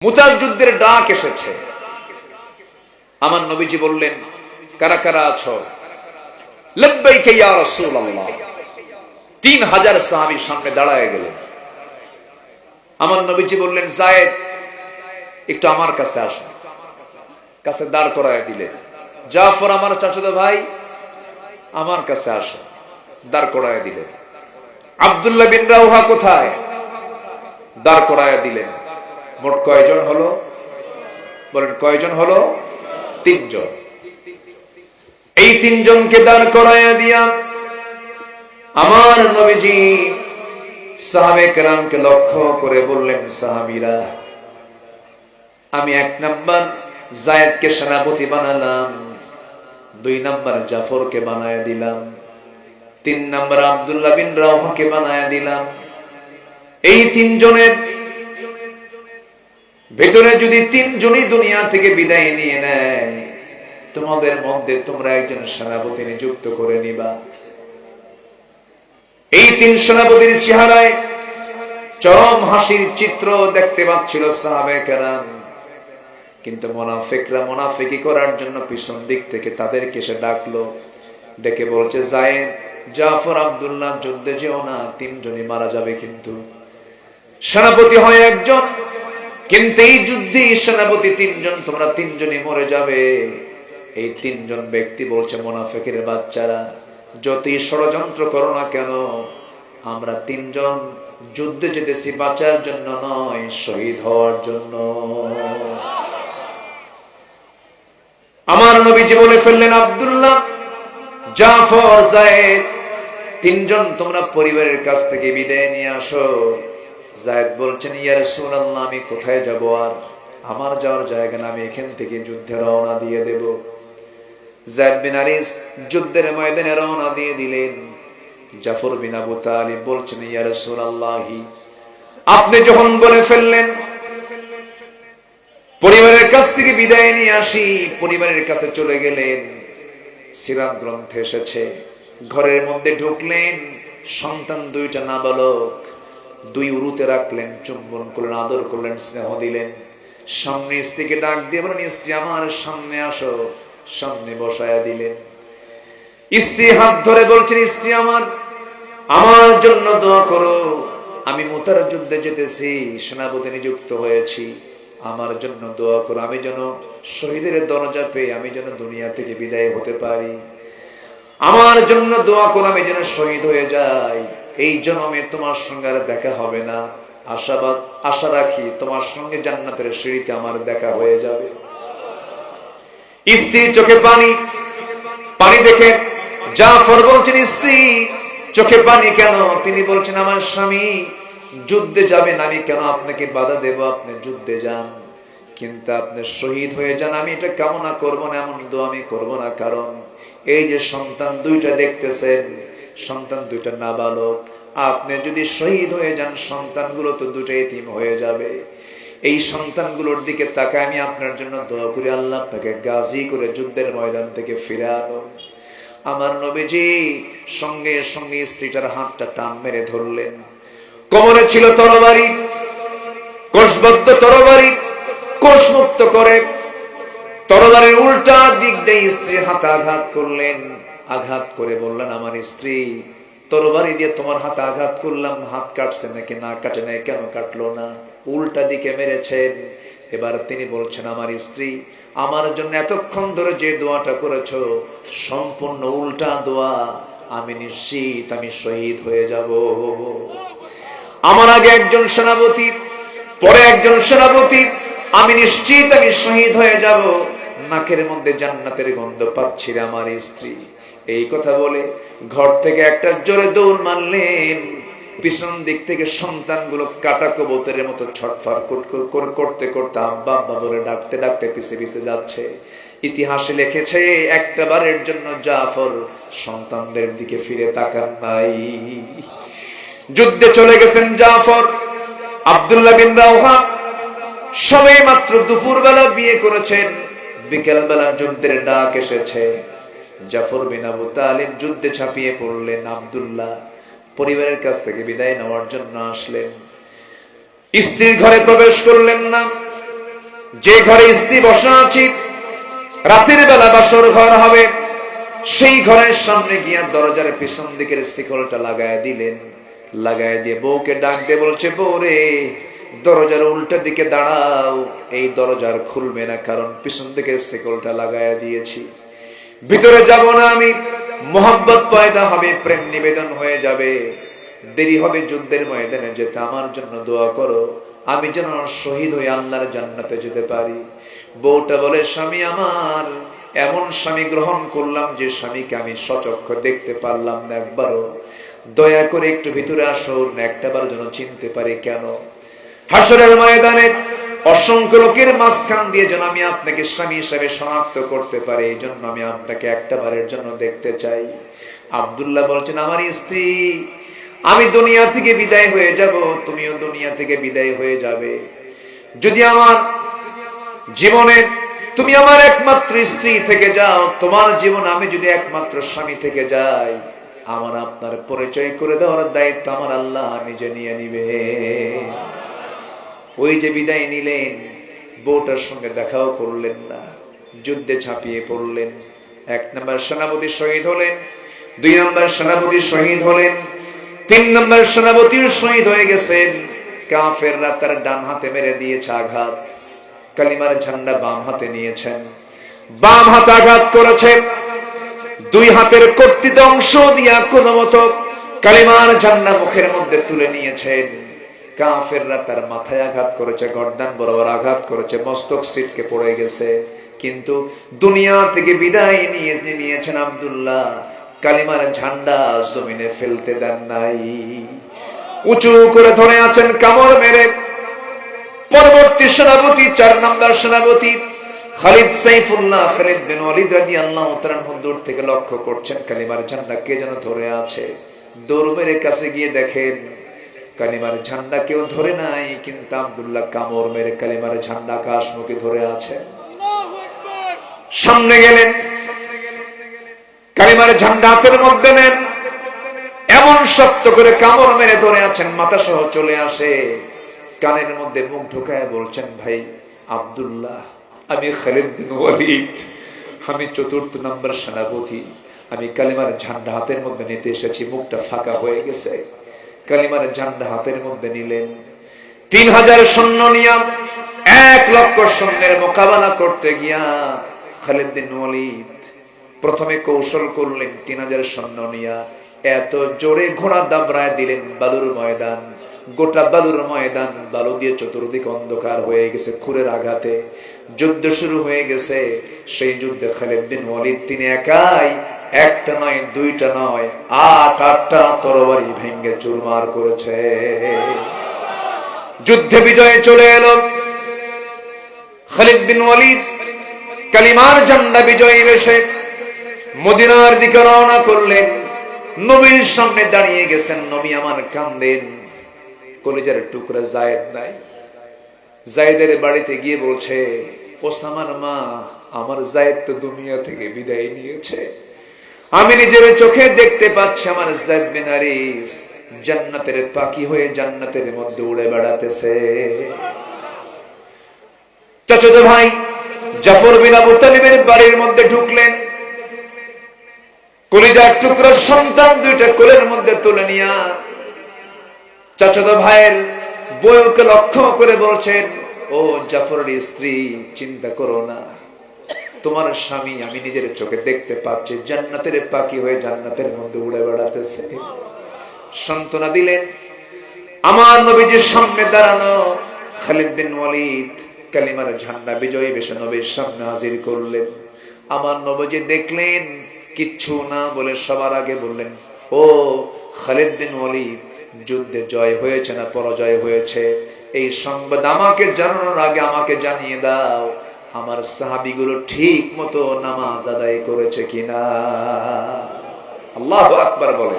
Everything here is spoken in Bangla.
মুতার যুদ্ধের ডাক এসেছে। আমার নবীজি বললেন, কারা কারা আছো? লাব্বাইক ইয়া রাসূলুল্লাহ। 3000 সাহাবী সামনে দাঁড়ায় গেলেন। আমার নবীজি বললেন, যায়েদ একটু আমার কাছে আসো। কাছে দাঁড় করায় দিলেন। জাফর আমার চাচাতো ভাই, আমার কাছে আসো। দাঁড় করায় দিলেন। আব্দুল্লাহ বিন রাওহা কোথায়? দাঁড় করায় দিলেন। মোট কয়জন হলো? বলেন কয়জন হলো? 3 জন। এই 3 জনকে দাঁড় করায় দিয়া আমার নবীজি সাহাবে কেরামকে লক্ষ্য করে বললেন, সাহাবীরা, আমি 1 নাম্বার যায়েদকে সেনাপতি বানালাম, 2 নাম্বার জাফরকে বানায় দিলাম, 3 নাম্বার আব্দুল্লাহ বিন রাওহাকে বানায় দিলাম। এই 3 জনের ভেতরে যদি 3 জনই দুনিয়া থেকে বিদায় নিয়ে নেয়, তোমাদের মধ্যে তোমরা একজন সেনাপতি নিযুক্ত করে নিবা। এই 3 সেনাপতির চেহারায় চরম হাসির চিত্র দেখতে পাচ্ছিল সাহাবে কেরাম। কিন্তু মুনাফিকরা মুনাফিকি করার জন্য পিছন দিক থেকে তাদেরকে সে ডাকলো, ডেকে বলছে, যায়েদ, জাফর, আব্দুল্লাহ, যুদ্ধে যেও না, 3 জনই মারা যাবে। কিন্তু সেনাপতি হয় একজন, কিন্তু এই যুদ্ধে সেনাপতি 3 জন, তোমরা 3 জনই মরে যাবে। এই 3 জন ব্যক্তি বলছে, মুনাফিকের বাচ্চারা, যতই ষড়যন্ত্র করো না কেন, আমরা 3 জন যুদ্ধে যেতেছি বাঁচার জন্য নয়, শহীদ হওয়ার জন্য। আমার নবীজি বলে ফেললেন, আব্দুল্লাহ, জাফর, যায়েদ, 3 জন তোমরা পরিবারের কাছ থেকে বিদায় নিয়ে আসো। যায়েদ বলছেন, ইয়া রাসূলুল্লাহ, আমি কোথায় যাব? আর আমার যাওয়ার জায়গা না, আমি এখান থেকে যুদ্ধে রওনা দিয়ে দেব। যায়েদ বিন হারিস যুদ্ধের ময়দানে রওনা দিয়ে দিলেন। জাফর বিন আবু তালিব বলছেন, ইয়া রাসূলুল্লাহ, আপনি যখন বলে ফেললেন পরিবারের কাছ থেকে বিদায় নিয়ে আসি, পরিবারের কাছে চলে গেলেন। সিরাত গ্রন্থে এসেছে, ঘরের মধ্যে ঢুকলেন, সন্তান 2টা নাবালক, 2 উরুতে রাখলেন, চুম্বন করলেন, আদর করলেন, স্নেহ দিলেন। সামনে স্ত্রীকে ডাক দিয়ে বলেন, স্ত্রী আমার সামনে আসো, সামনে বসায়া দিলেন। স্ত্রী হাত ধরে বলছেন, স্ত্রী আমার জন্য দোয়া করো, আমি মুতার যুদ্ধে যেতেছি, সেনাপতি নিযুক্ত হয়েছি, আমার জন্য দোয়া করো, আমি যেন শহীদের দরজা পেয়ে আমি যেন দুনিয়া থেকে বিদায় হতে পারি। আমার জন্য দোয়া করো, আমি যেন শহীদ হয়ে যাই। এই জন্মে তোমার সঙ্গে আর দেখা হবে না, আশা রাখি তোমার সঙ্গে জান্নাতের সিঁড়িতে আমার দেখা হয়ে যাবে। স্ত্রী চোখে পানি দেখে জাফর বলছেন, স্ত্রী চোখে পানি কেন? তিনি বলছেন, আমার স্বামী যুদ্ধে যাবেন, আমি কেন আপনাকে বাধা দেব? আপনি যুদ্ধে যান, কিন্তু আপনি শহীদ হয়ে যান, আমি এটা কামনা করবো না, এমন দোয়া আমি করবো না। কারণ এই যে সন্তান 2টা দেখতেছেন, সন্তান 2টা নাবালক, আপনি যদি শহীদ হয়ে যান, সন্তানগুলো তো 2টা এতিম হয়ে যাবে। এই সন্তানগুলোর দিকে তাকায় আমি আপনার জন্য দোয়া করি, আল্লাহ আপনাকে গাজী করে যুদ্ধের ময়দান থেকে ফিরে আনো। আমার নবীজি সঙ্গে সঙ্গে স্ত্রীটার হাতটা টান মেরে ধরলেন। কোমরে ছিল তরবারি, কোষবদ্ধ তরবারি, কোষমুক্ত করে তরবারির উল্টা দিক দিয়ে স্ত্রীর হাতে আঘাত করলেন। আঘাত করে বললেন, আমার স্ত্রী, তরবারি দিয়ে তোমার হাতে আঘাত করলাম, হাত কাটছে নাকি? না কাটে নাই। কেন কাটলো না? উল্টা দিকে মেরেছেন। এবার তিনি বলছেন, আমার স্ত্রী, আমার জন্য এতক্ষণ ধরে যে দোয়াটা করেছো সম্পূর্ণ উল্টা দোয়া, আমি নিশ্চিত আমি শহীদ হয়ে যাব। আমার আগে একজন সেনাপতি, পরে একজন সেনাপতি, আমি নিশ্চিত আমি শহীদ হয়ে যাব। নাকের মধ্যে জান্নাতের গন্ধ পাচ্ছি রে আমার স্ত্রী। এই কথা বলে ঘর থেকে একটা জোরে দৌড় মারলেন। পিছন দিক থেকে সন্তানগুলো কাটা কবুতরের মতো ছটফট করতে করতে আব্বা আব্বা বলে ডাকতে ডাকতে পিছে পিছে যাচ্ছে। ইতিহাসে লিখেছে, একটা বারের জন্য জাফর সন্তানদের দিকে ফিরে তাকান নাই। যুদ্ধে চলে গেছেন জাফর। আব্দুল্লাহ বিন রাওহা সবে মাত্র দুপুরবেলা বিয়ে করেছেন, বিকেল বেলা যুদ্ধের ডাক এসেছে। জাফর বিন আবু তালিব যুদ্ধে ঝাঁপিয়ে পড়লেন। আব্দুল্লাহ পরিবারের কাছ থেকে বিদায় নেওয়ার জন্য আসলেন। স্ত্রীর ঘরে প্রবেশ করলেন না। যে ঘরে স্ত্রী বসা আছি, রাতের বেলা বাসর ঘর হবে, সেই ঘরের সামনে গিয়া দরজার পিছন দিকের শিকলটা লাগায় দিলেন। লাগায় দিয়ে বউকে ডাক দিয়ে বলছে, বউ রে, দরজার উল্টা দিকে দাঁড়াও, এই দরজার খুলবে না, কারণ পিছন দিকে শিকলটা লাগায় দিয়েছি। ভিতরে যাব না আমি, মোহাব্বত পয়দা হবে, প্রেম নিবেদন হয়ে যাবে, দেরি হবে যুদ্ধের ময়দানে যেতে, আমার জন্য দোয়া করো, আমি যেন শহীদ হয়ে আল্লাহর জান্নাতে যেতে পারি। বউটা বলে, স্বামী আমার, এমন স্বামী গ্রহণ করলাম যে স্বামীকে আমি সচক্ষে দেখতে পারলাম না একবারও, দয়া করে একটু ভিতরে আসুন, একটাবার যেন চিনতে পারি। কেন? হাসরের ময়দানে অসংখ্য লোকের মাঝখান দিয়ে যেন আমি আপনাকে স্বামী হিসেবে শনাক্ত করতে পারি, এই জন্য আমি আপনাকে একটাবারের জন্য দেখতে চাই। আব্দুল্লাহ বলছেন, আমার স্ত্রী, আমি দুনিয়া থেকে বিদায় হয়ে যাব, তুমিও দুনিয়া থেকে বিদায় হয়ে যাবে। যদি আমার জীবনে তুমি আমার একমাত্র স্ত্রী থেকে যাও, তোমার জীবন আমি যদি একমাত্র স্বামী থেকে যাই, আমার আপনার পরিচয় করে দেওয়ার দায়িত্ব আমার আল্লাহ নিজে নিয়ে নিবে। ওই যে বিদায় নিলেন, বউটার সঙ্গে দেখাও করলেন না, যুদ্ধে ঝাঁপিয়ে পড়লেন। 1 নম্বর সেনাপতি শহীদ হলেন, 2 নম্বর সেনাপতি শহীদ হলেন, 3 নম্বর সেনাপতিও শহীদ হয়ে গেছেন। কাফেররা তার ডান হাতে মেরে দিয়েছে আঘাত, কালিমার ঝান্ডা বাম হাতে নিয়েছেন, বাম হাতে আঘাত করেছেন, 2 হাতের কর্তৃত অংশ দিয়া কোন মতো কালিমার ঝান্ডা মুখের মধ্যে তুলে নিয়েছেন। কাফেররা তার মাথায় আঘাত করেছে, গর্দান বরাবর আঘাত করেছে, মস্তক ছিটকে পড়ে গেছে, কিন্তু দুনিয়া থেকে বিদায় নিয়েছেন আব্দুল্লাহ, কালিমার ঝান্ডা জমিনে ফেলতে দেন নাই, উঁচু করে ধরে আছেন কামড় মেরে। পরবর্তী সেনাপতি, 4 নম্বর সেনাপতি খালিদ সাইফুল্লাহ খালিদ বিন ওয়ালিদ রাদিয়াল্লাহু তাআলা দূর থেকে লক্ষ্য করছেন কালিমার ঝান্ডা কে যেন ধরে আছে। দৌড় মেরে কাছে গিয়ে দেখেন কালিমার ঝান্ডা কেউ ধরে নাই, কিন্তু আব্দুল্লাহ কামড় মেরে কালিমার ঝান্ডা আকাশমুখী ধরে আছে। সামনে গেলেন, কালিমার ঝান্ডা হাতের মধ্যে নেন, এমন শক্ত করে কামড় মেরে ধরে আছেন, মাথা সহ চলে আসে, কানের মধ্যে মুখ ঢুকায় বলছেন, ভাই আব্দুল্লাহ, আমি খালিদ বিন ওয়ালিদ, আমি 4র্থ নম্বর সেনাপতি, আমি কালিমার ঝান্ডা হাতের মধ্যে নিতে এসেছি। মুখটা ফাঁকা হয়ে গেছে, কালিমার ঝান্ডা হাতের মধ্যে নিলেন। 3000 সৈন্য নিয়ে 1 লক্ষ সৈন্যের মোকাবেলা করতে গিয়া খালিদ বিন ওয়ালিদ প্রথমে কৌশল করলেন, 3000 সৈন্য নিয়ে এত জোরে ঘোড়া দাবড়ায় দিলেন বালুর ময়দান, গোটা বালুর ময়দান বালু দিয়ে চতুর্দিকে অন্ধকার হয়ে গেছে। খুরের আঘাতে যুদ্ধ শুরু হয়ে গেছে। সেই যুদ্ধে খালিদ বিন ওয়ালিদ তিনি একাই, 1টা নয় 2টা নয় 8টা তরবারি ভেঙে চুরমার করেছে। যুদ্ধে বিজয়ে চলে এলো খালিদ বিন ওয়ালিদ, কালিমার ঝান্ডা বিজয়ী বেশে মদিনার দিকে রওনা করলেন। নবীর সামনে দাঁড়িয়ে গেছেন, নবী আমার কান্দেন, কলিজার টুকরা জায়েদ নাই। জায়েদের বাড়িতে গিয়ে বলছে, ওসামার মা, আমার জায়েদ তো দুনিয়া থেকে বিদায় নিয়েছে, আমি নিজের চোখে দেখতে পাচ্ছি আমার জায়েদ বিন হারিস জান্নাতের পাখি হয়ে জান্নাতের মধ্যে উড়ে বেড়াতেছে। চাচাতো ভাই জাফর বিন আবু তালিবের বাড়ির মধ্যে ঢুকলেন, কলিজার টুকরা সন্তান 2টা কোলের মধ্যে তুলে নিয়া চাচাতো ভাইয়ের বউকে লক্ষ্য করে বলছেন, ও জাফরের স্ত্রী, চিন্তা করো না, তোমার স্বামী আমি নিজের চোখে দেখতে পাচ্ছি জান্নাতের পাখি হয়ে জান্নাতের মধ্যে উড়ে বেড়াতেছে। সান্ত্বনা দিলেন। আমার নবীজির সামনে দাঁড়ানো খালিদ বিন ওয়ালিদ কালিমার ঝান্ডা বিজয়ী বেশে নবীর সামনে হাজির করলেন। আমার নবীজি দেখলেন, কিচ্ছু না বলে সবার আগে বললেন, ও খালিদ বিন ওয়ালিদ, যুদ্ধে জয় হয়েছে না পরাজয় হয়েছে, এই সংবাদ আমাকে জানানোর আগে আমাকে জানিয়ে দাও, আমার সাহাবীগুলো ঠিক মতো নামাজ আদায় করেছে কিনা। আল্লাহু আকবার বলে।